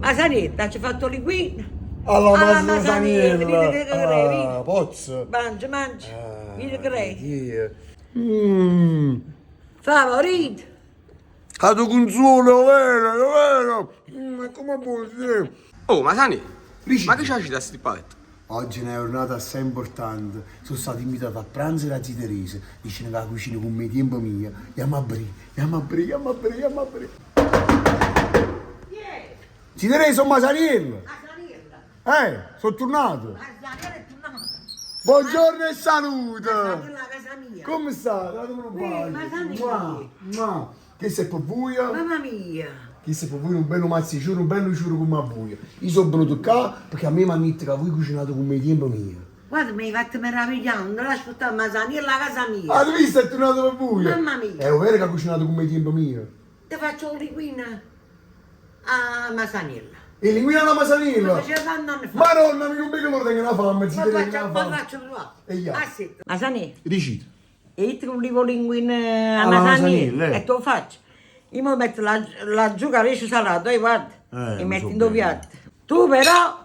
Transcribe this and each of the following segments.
Masanetta, ci ha fatto l'inguina. Alla Masanella, vedi che crei, Ah, pozzo. mangia, mangia, vedi che crei. Dio. Favorito. A tu consuolo, vero? Ma come puoi dire? Oh, ma Sani, Dici. ma che c'hai da sti paletto? Oggi è una giornata assai importante. Sono stato invitato a pranzo da zia Teresa, vicino alla cucina con me, tempo mio. Andiamo a aprire. Zia Teresa, sono Masaniello. Sono tornato. Buongiorno e salute. Casa mia. Come sta? Datemi un bacio. Ma, che sei per buia? Mamma mia. Che sei per voi un bello mazzicino, un bello ciuro come a buia. Io sono venuto qua perché a me mi hanno detto che voi cucinate con me tempo mio. Guarda, mi hai fatto meravigliare, non l'aspettavo, Masanella a casa mia. Ah, tu visto è tornato per buia? Mamma mia. È vero che ha cucinato con me tempo mio? Ti faccio un linguina a Masanella. E linguina alla Lo Masanella? faceva tanti anni fa. Madonna, mi non vedo che lo tengo una fame, zia Ma Teresa, faccio, una ma fame. faccio trovare. E io? Ah sì. Masanella. Dici? E io ti dico linguina a Alla Masanella. Masanella, E te lo faccio. Io mi metto la giucaresce salata, guarda. E lo metti so in due bene. piatti. Tu però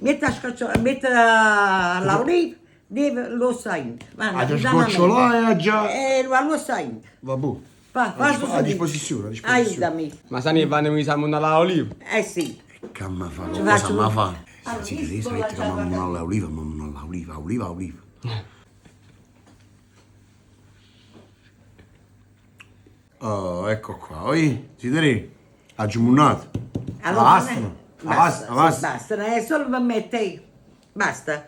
metti l'oliva, devi lo sai. Ah, già sgocciolò e già... Lo sai. Vabbè. A disposizione. Aiutami. Ma Sani, vanno mi salmo alla oliva. Eh sì. Che mi fa? Ci Cosa faccio- mi fa? Allora, Zia io Teresa, sto vedi che lasciando- mamma non ha oliva. Oh, ecco qua. Oi, zia Teresa, ha giumunnato. Basta, è solo per me te. Basta.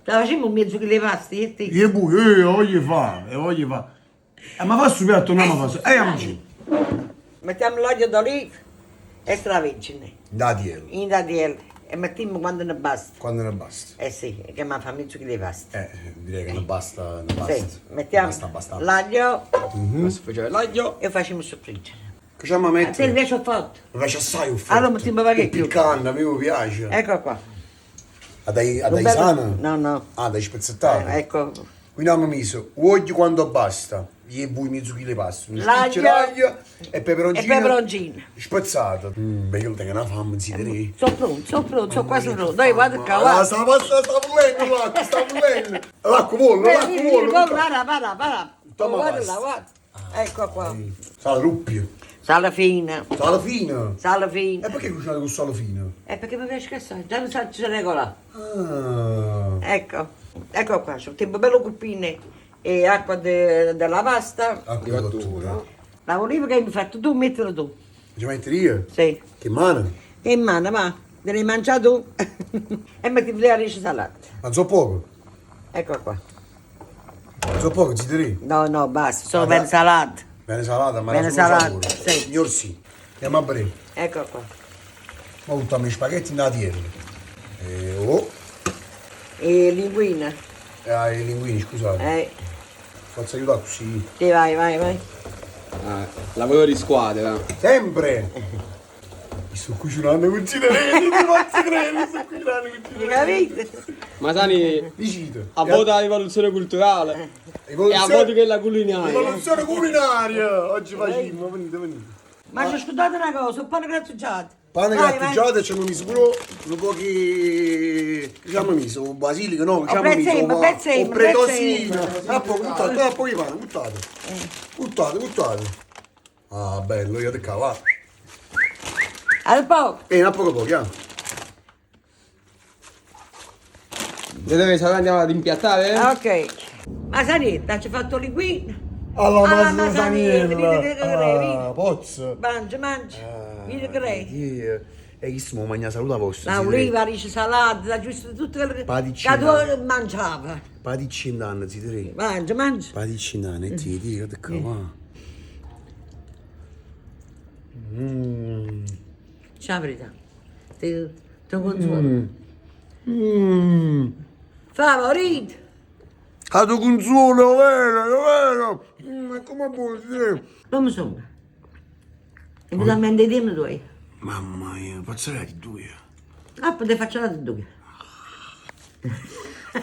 La facciamo un mezzo che le pasti e te. Che buio, voglio fare. Ma fa sul piatto, non mi fa. Amici. Mettiamo l'olio d'oliva extravergine Da dielo, in dadiel e mettiamo quando ne basta. quando ne basta. Eh sì, che mi fa mezzo che le pasti. Direi che ne basta, Sì, mettiamo Basta. l'aglio Adesso facciamo l'aglio. e facciamo soffriggere. Che c'è a A te mettere? invece ho fatto. Mi piace assai un Allora mettiamo parecchio. Piccante, a me mi piace. Ecco qua. A dai Un bello- sana? No. Ah, dai spezzettati. Ecco. Quindi abbiamo messo uoglio quando basta. Gli bui mezzo chilo di pasta. Un L'aglio. spicchio d'aglio e peperoncino. E peperoncino. Spezzato. Beh, io tengo una fame, zia Teresa. Sono pronto, sono quasi pronto. Dai, guarda qua, Ah, guarda. sta bollendo l'acqua, sta bollendo. L'acqua vuole, Vieni, para. Toma Guarda pasta. là, guarda. Ecco qua. Sale ruppio. Sale fina. Sale fino. Sale E fina. perché cucinate con sale fino? Perché mi piace che sai, già mi sa ci regola. Ah. Ecco qua, sul tempo bello cuppine e acqua della pasta. Acqua di cottura. La oliva che hai fatto tu, mettila tu. Ci metti io? Sì. Che mano? E in mano, ma devi mangiare tu. E metti le ricci salate. Ma so poco. Ecco qua. So poco, zia Teresa. No, basta, sono Ah, ben dai. salate. Bene salata, ma Bene la sono salata, sapore. sì. Signor sì. Andiamo a breve. Ecco qua. Ma buttiamo i spaghetti nella tierra. E linguina. I linguini, scusate. Faccio aiutare così. Sì, vai. Lavoro di squadra. Sempre! Mi sto cucinando con zia Teresa, non posso credere, mi sto cucinando con zia Teresa. Capite? Ma Sani, Dicite. a voto la rivoluzione culturale e a voto che la culinaria. Rivoluzione culinaria! Oggi facciamo, venite. Ma ci scusate una cosa, un pane grattugiato. Pane Vai, grattugiato e ci hanno messo pure un po' che ci hanno messo, un basilico, no? Ci hanno prezzemolo, messo prezzemolo, un predosino. prezzemolo. Buttate i pane, buttate. Ah, bello, io te cavo, Al poco. a poco, Da dove sarà andiamo ad impiattare? Ok. Masanetta, ci ha fatto linguina. Alla Masanella, vedi che crei. pozzo. Mangia. Vedi che crei. E chi stiamo mangiando saluta vostra? La oliva, ricci salate, la giusta, tutte quelle che Padicina. tu mangiava. Padiccinane, zia Teresa. Mangia. Padiccinane, ti dico, te cavo. C'è la verità. Ti consuolo. Favorito. A tu consuolo, vero? Ma come puoi dire? Non mi sono. E mi dammi dei temi tuoi. Mamma mia, pazzerei di due. Ah, poi ti faccio la due.